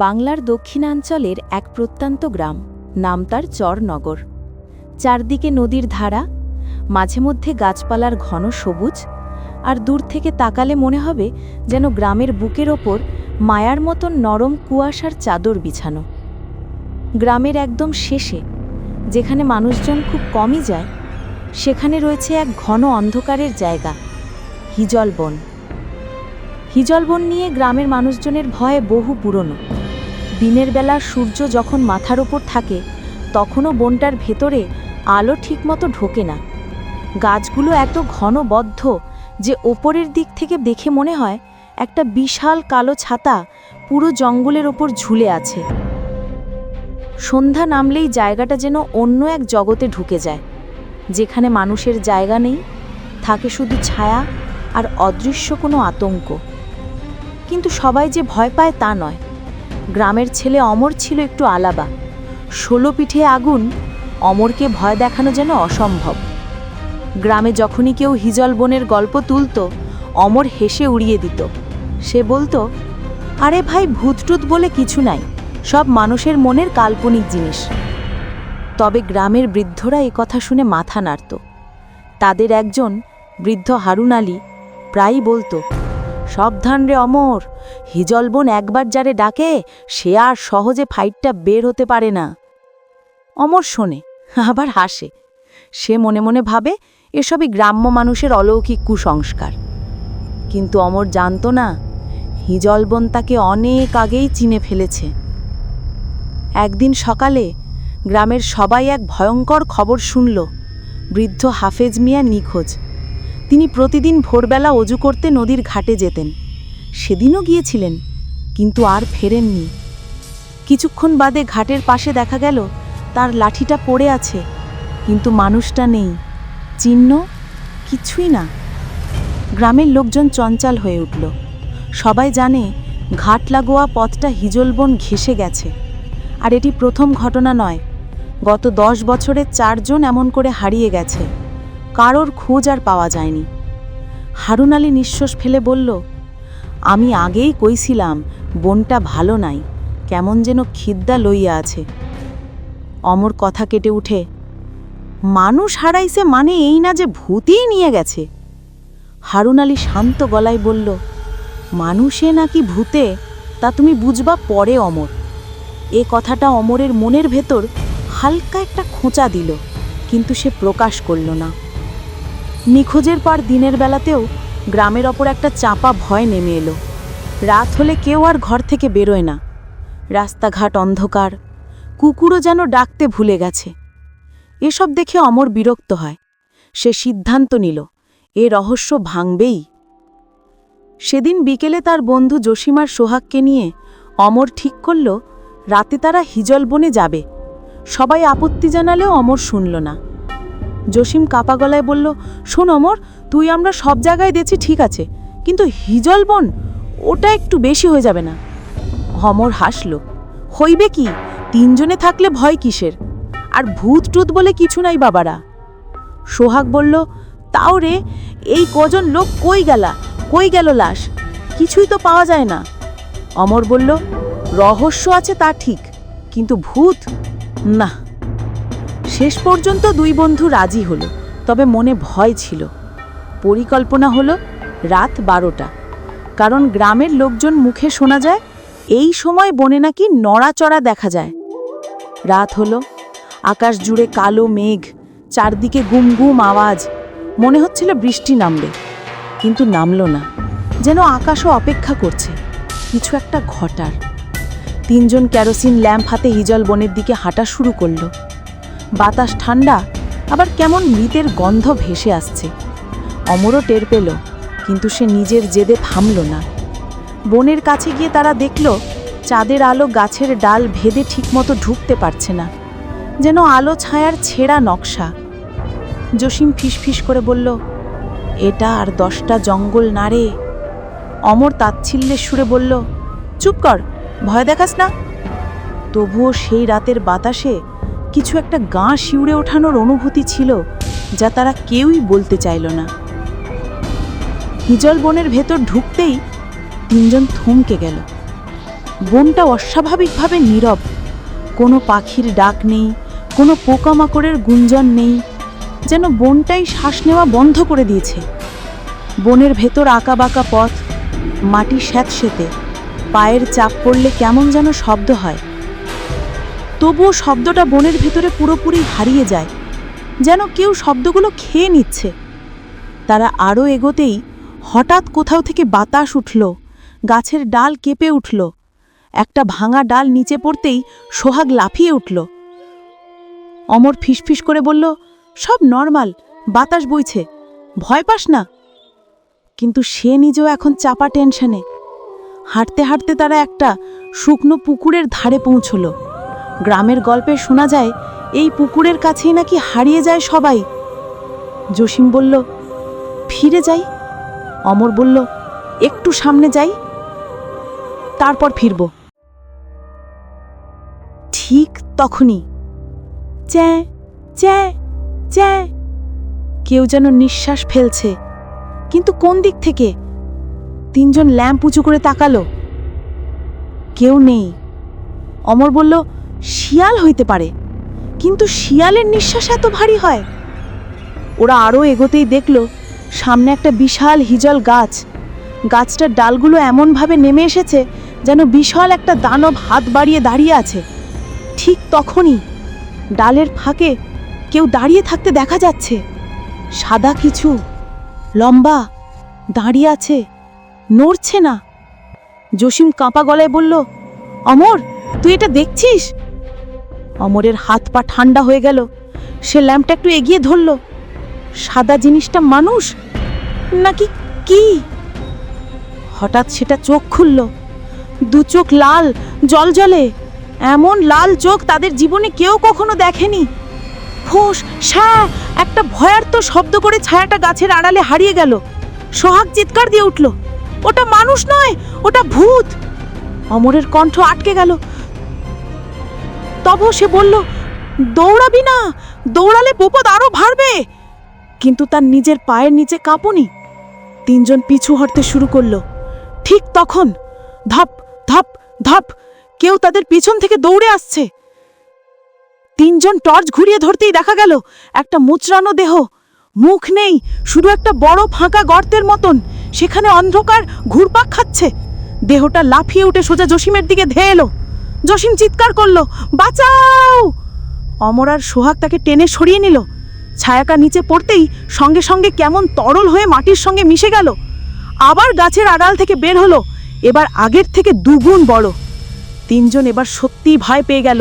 বাংলার দক্ষিণাঞ্চলের এক প্রত্যন্ত গ্রাম, নাম তার চরনগর। চারদিকে নদীর ধারা, মাঝে মধ্যে গাছপালার ঘন সবুজ, আর দূর থেকে তাকালে মনে হবে যেন গ্রামের বুকের ওপর মায়ার মতন নরম কুয়াশার চাদর বিছানো। গ্রামের একদম শেষে, যেখানে মানুষজন খুব কমই যায়, সেখানে রয়েছে এক ঘন অন্ধকারের জায়গা, হিজলবন। হিজলবন নিয়ে গ্রামের মানুষজনের ভয়ে বহু পুরনো। দিনের বেলা সূর্য যখন মাথার ওপর থাকে, তখনও বনটার ভেতরে আলো ঠিকমতো ঢোকে না। গাছগুলো এত ঘনবদ্ধ যে ওপরের দিক থেকে দেখে মনে হয় একটা বিশাল কালো ছাতা পুরো জঙ্গলের ওপর ঝুলে আছে। সন্ধ্যা নামলেই জায়গাটা যেন অন্য এক জগতে ঢুকে যায়, যেখানে মানুষের জায়গা নেই, থাকে শুধু ছায়া আর অদৃশ্য কোনো আতঙ্ক। কিন্তু সবাই যে ভয় পায় তা নয়। গ্রামের ছেলে অমর ছিল একটু আলাদা। 16 পিঠে আগুন, অমরকে ভয় দেখানো যেন অসম্ভব। গ্রামে যখনই কেউ হিজলবনের গল্প তুলত, অমর হেসে উড়িয়ে দিত। সে বলতো, আরে ভাই, ভূতটুত বলে কিছু নাই, সব মানুষের মনের কাল্পনিক জিনিস। তবে গ্রামের বৃদ্ধরা এ কথা শুনে মাথা নাড়ত। তাদের একজন বৃদ্ধ হারুন আলী প্রায়ই বলতো, সাবধান রে অমর, হিজলবন একবার যারে ডাকে সে আর সহজে ফাইটটা বের হতে পারে না। অমর শোনে, আবার হাসে। সে মনে মনে ভাবে এসবই গ্রাম্য মানুষের অলৌকিক কুসংস্কার। কিন্তু অমর জানত না, হিজলবন তাকে অনেক আগেই চিনে ফেলেছে। একদিন সকালে গ্রামের সবাই এক ভয়ঙ্কর খবর শুনল, বৃদ্ধ হাফেজ মিয়া নিখোঁজ। তিনি প্রতিদিন ভোরবেলা অজু করতে নদীর ঘাটে যেতেন। সেদিনও গিয়েছিলেন, কিন্তু আর ফেরেননি। কিছুক্ষণ বাদে ঘাটের পাশে দেখা গেল তার লাঠিটা পড়ে আছে, কিন্তু মানুষটা নেই, চিহ্ন কিছুই না। গ্রামের লোকজন চঞ্চল হয়ে উঠল। সবাই জানে ঘাট লাগোয়া পথটা হিজলবন ঘেঁষে গেছে। আর এটি প্রথম ঘটনা নয়, গত 10 বছরে 4 জন এমন করে হারিয়ে গেছে। কারোর খোঁজ আর পাওয়া যায়নি। হারুন আলী নিঃশ্বাস ফেলে বলল, আমি আগেই কইছিলাম বনটা ভালো নাই, কেমন যেন খিদ্দা লইয়া আছে। অমর কথা কেটে উঠে, মানুষ হারাইছে মানে এই না যে ভূতই নিয়ে গেছে। হারুন আলী শান্ত গলায় বলল, মানুষে নাকি ভূতে তা তুমি বুঝবা পরে অমর। এ কথাটা অমরের মনের ভেতর হালকা একটা খোঁচা দিল, কিন্তু সে প্রকাশ করল না। নিখোঁজের পর দিনের বেলাতেও গ্রামের ওপর একটা চাপা ভয় নেমে এলো। রাত হলে কেউ আর ঘর থেকে বেরোয় না। রাস্তাঘাট অন্ধকার, কুকুরও যেন ডাকতে ভুলে গেছে। এসব দেখে অমর বিরক্ত হয়। সে সিদ্ধান্ত নিল, এ রহস্য ভাঙবেই। সেদিন বিকেলে তার বন্ধু জসিমার সোহাগকে নিয়ে অমর ঠিক করল, রাতে তারা হিজলবনে যাবে। সবাই আপত্তি জানালেও অমর শুনল না। জসিম কাপা গলায় বলল, শোন অমর, তুই আমরা সব জায়গায় দেখছি ঠিক আছে, কিন্তু হিজলবন ওটা একটু বেশি হয়ে যাবে না? অমর হাসল, হইবে কি, 3 জনে থাকলে ভয় কিসের? আর ভূত টুত বলে কিছু নাই বাবারা। সোহাগ বলল, তাও রে, এই কজন লোক কই গেল লাশ? কিছুই তো পাওয়া যায় না। অমর বলল, রহস্য আছে তা ঠিক, কিন্তু ভূত না। শেষ পর্যন্ত 2 বন্ধু রাজি হলো, তবে মনে ভয় ছিল। পরিকল্পনা হলো রাত 12টা, কারণ গ্রামের লোকজন মুখে শোনা যায় এই সময় বনে নাকি নড়াচড়া দেখা যায়। রাত হলো, আকাশ জুড়ে কালো মেঘ, চারদিকে গুম গুম আওয়াজ। মনে হচ্ছিল বৃষ্টি নামবে, কিন্তু নামল না। যেন আকাশও অপেক্ষা করছে কিছু একটা ঘটার। 3 জন কেরোসিন ল্যাম্প হাতে হিজলবনের দিকে হাঁটা শুরু করল। বাতাস ঠান্ডা, আবার কেমন মৃতের গন্ধ ভেসে আসছে। অমরও টের পেল, কিন্তু সে নিজের জেদে থামল না। বনের কাছে গিয়ে তারা দেখল চাঁদের আলো গাছের ডাল ভেদে ঠিকমতো ঢুকতে পারছে না, যেন আলো ছায়ার ছেঁড়া নকশা। জসিম ফিসফিস করে বলল, এটা আর 10টা জঙ্গল না রে। অমর তাচ্ছিল্যের সুরে বলল, চুপ কর, ভয় দেখাস না। তবুও সেই রাতের বাতাসে কিছু একটা গা শিউরে ওঠানোর অনুভূতি ছিল, যা তারা কেউই বলতে চাইল না। হিজলবনের ভেতর ঢুকতেই 3 জন থমকে গেল। বনটা অস্বাভাবিকভাবে নীরব। কোনো পাখির ডাক নেই, কোনো পোকামাকড়ের গুঞ্জন নেই, যেন বনটাই শ্বাস নেওয়া বন্ধ করে দিয়েছে। বনের ভেতর আঁকাবাঁকা পথ, মাটি স্যাঁতসেঁতে, পায়ের চাপ পড়লে কেমন যেন শব্দ হয়। তবুও শব্দটা বনের ভেতরে পুরোপুরি হারিয়ে যায়, যেন কেউ শব্দগুলো খেয়ে নিচ্ছে। তারা আরও এগোতেই হঠাৎ কোথাও থেকে বাতাস উঠল, গাছের ডাল কেঁপে উঠল। একটা ভাঙা ডাল নিচে পড়তেই সোহাগ লাফিয়ে উঠল। অমর ফিসফিস করে বলল, সব নর্মাল, বাতাস বইছে, ভয় পাস না। কিন্তু সে নিজেও এখন চাপা টেনশনে। হাঁটতে হাঁটতে তারা একটা শুকনো পুকুরের ধারে পৌঁছল। গ্রামের গল্পে শোনা যায় এই পুকুরের কাছেই নাকি হারিয়ে যায় সবাই। জসিম বলল, ফিরে যাই। অমর বলল, একটু সামনে যাই, তারপর ফিরব। ঠিক তখনই চ্যাঁ চ্যাঁ চ্যাঁ, কেউ যেন নিঃশ্বাস ফেলছে। কিন্তু কোন দিক থেকে? তিনজন ল্যাম্প উঁচু করে তাকালো, কেউ নেই। অমর বলল, শিয়াল হইতে পারে, কিন্তু শিয়ালের নিঃশ্বাস এত ভারী হয়? ওরা আরও এগোতেই দেখল সামনে একটা বিশাল হিজল গাছ। গাছটার ডালগুলো এমনভাবে নেমে এসেছে যেন বিশাল একটা দানব হাত বাড়িয়ে দাঁড়িয়ে আছে। ঠিক তখনই ডালের ফাঁকে কেউ দাঁড়িয়ে থাকতে দেখা যাচ্ছে। সাদা কিছু, লম্বা, দাঁড়িয়ে আছে, নড়ছে না। জসিম কাঁপা গলায় বলল, অমর, তুই এটা দেখছিস? অমরের হাত পা ঠান্ডা হয়ে গেল। সে ল্যাম্পটা একটু এগিয়ে ধরল। সাদা জিনিসটা মানুষ নাকি কি? হঠাৎ সেটা চোখ খুলল। দু চোখ লাল, জলজলে, এমন লাল চোখ তাদের জীবনে কেউ কখনো দেখেনি। ফোঁস শ্যা একটা ভয়ার্ত শব্দ করে ছায়াটা গাছের আড়ালে হারিয়ে গেল। সোহাগ চিৎকার দিয়ে উঠল, ওটা মানুষ নয়, ওটা ভূত। অমরের কণ্ঠ আটকে গেল। তবু সে বলল, দৌড়াবি না, দৌড়ালে বিপদ আরো বাড়বে। কিন্তু তার নিজের পায়ের নিচে কাঁপুনি। তিনজন পিছু হটতে শুরু করলো। ঠিক তখন ধপ ধপ ধপ, কেউ তাদের পিছন থেকে দৌড়ে আসছে। তিনজন টর্চ ঘুরিয়ে ধরতেই দেখা গেল একটা মুচড়ানো দেহ, মুখ নেই, শুধু একটা বড় ফাঁকা গর্তের মতন। সেখানে অন্ধকার ঘুরপাক খাচ্ছে। দেহটা লাফিয়ে উঠে সোজা জসিমের দিকে ধেয়ে এলো। জসিম চিৎকার করলো, বাঁচাও! অমর আর সোহাগ তাকে টেনে সরিয়ে নিল। ছায়াটা নিচে পড়তেই সঙ্গে সঙ্গে কেমন তরল হয়ে মাটির সঙ্গে মিশে গেল। আবার গাছের আড়াল থেকে বের হলো, এবার আগের থেকে দুগুণ বড়। তিনজন এবার সত্যিই ভয় পেয়ে গেল।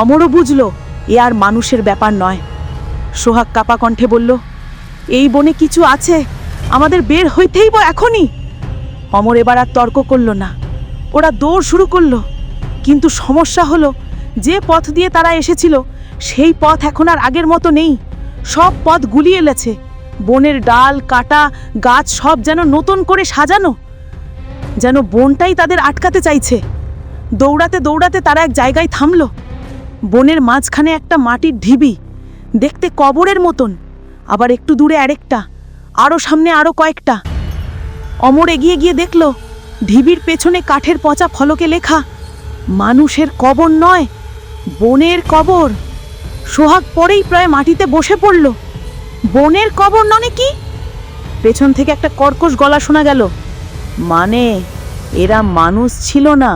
অমরও বুঝল এ আর মানুষের ব্যাপার নয়। সোহাগ কাপা কণ্ঠে বলল, এই বনে কিছু আছে, আমাদের বের হইতেই এখনই। অমর এবার আর তর্ক করল না। ওরা দৌড় শুরু করলো। কিন্তু সমস্যা হলো, যে পথ দিয়ে তারা এসেছিল সেই পথ এখন আর আগের মতো নেই। সব পথ গুলিয়ে গেছে। বনের ডাল, কাটা, গাছ সব যেন নতুন করে সাজানো, যেন বনটাই তাদের আটকাতে চাইছে। দৌড়াতে দৌড়াতে তারা এক জায়গায় থামল। বনের মাঝখানে একটা মাটির ঢিবি, দেখতে কবরের মতন। আবার একটু দূরে আরেকটা, আরও সামনে আরও কয়েকটা। অমর এগিয়ে গিয়ে দেখল ঢিবির পেছনে কাঠের পচা ফলকে লেখা, মানুষের কবর নয়, বনের কবর। সোহাগ পরেই প্রায় মাটিতে বসে পড়ল। বনের কবর নয় কি? পেছন থেকে একটা কর্কশ গলা শোনা গেল, মানে এরা মানুষ ছিল না।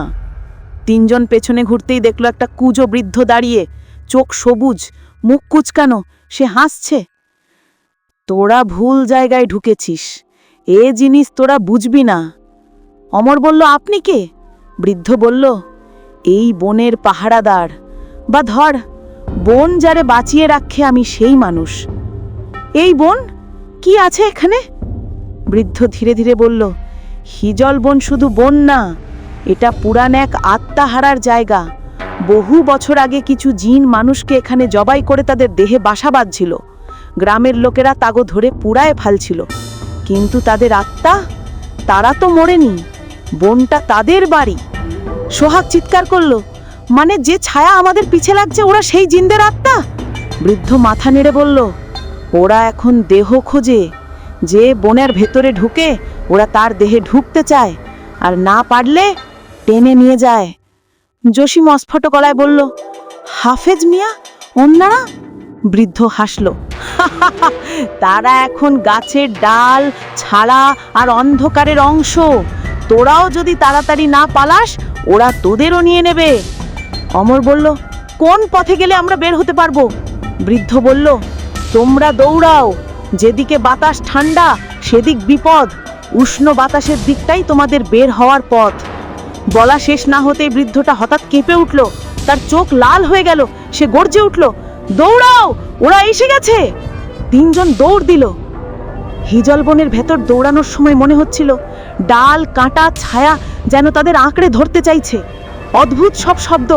তিনজন পেছনে ঘুরতেই দেখলো একটা কুজো বৃদ্ধ দাঁড়িয়ে, চোখ সবুজ, মুখ কুচকানো। সে হাসছে। তোরা ভুল জায়গায় ঢুকেছিস, এ জিনিস তোরা বুঝবি না। অমর বলল, আপনি কে? বৃদ্ধ বলল, এই বনের পাহারাদার, বা ধর বন যারে বাঁচিয়ে রাখে আমি সেই মানুষ। এই বন কি আছে এখানে? বৃদ্ধ ধীরে ধীরে বলল, হিজল বন শুধু বন না, এটা পুরান এক আত্মাহারার জায়গা। বহু বছর আগে কিছু জিন মানুষকে এখানে জবাই করে তাদের দেহে বাসা বাঁধছিল। গ্রামের লোকেরা তাগো ধরে পুড়ায় ফেলছিল। কিন্তু তাদের আত্মা, তারা তো মরেনি, বনটা তাদের বাড়ি। সোহাগ চিৎকার করল, মানে যে ছায়া আমাদের পিছে লাগছে ওরা সেই জিনদের আত্মা? বৃদ্ধ মাথা নেড়ে বলল, ওরা এখন দেহ খোঁজে। যে বনের ভেতরে ঢুকে ওরা তার দেহে ঢুকতে চায়, আর না পারলে টেনে নিয়ে যায়। জসিম অস্ফুট গলায় বলল, হাফেজ মিয়া, অন্যরা? বৃদ্ধ হাসল, তারা এখন গাছের ডাল, ছাড়া আর অন্ধকারের অংশ। তোরাও যদি তাড়াতাড়ি না পালাস, ওরা তোদেরও নিয়ে নেবে। অমর বলল, কোন পথে গেলে আমরা বের হতে পারবো? বৃদ্ধ বলল, তোমরা দৌড়াও, যেদিকে বাতাস ঠান্ডা সেদিক বিপদ, উষ্ণ বাতাসের দিকটাই তোমাদের বের হওয়ার পথ। বলা শেষ না হতেই বৃদ্ধটা হঠাৎ কেঁপে উঠল, তার চোখ লাল হয়ে গেল। সে গর্জে উঠল, দৌড়াও, ওরা এসে গেছে। তিনজন দৌড় দিল। হিজল বনের ভেতর দৌড়ানোর সময় মনে হচ্ছিল ডাল, কাঁটা, ছায়া যেন তাদের আঁকড়ে ধরতে চাইছে। অদ্ভুত সব শব্দ,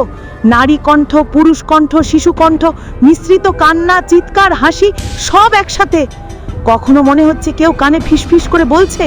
নারী কণ্ঠ, পুরুষ কণ্ঠ, শিশু কণ্ঠ, মিশ্রিত কান্না, চিৎকার, হাসি, সব একসাথে। কখনো মনে হচ্ছে কেউ কানে ফিসফিস করে বলছে,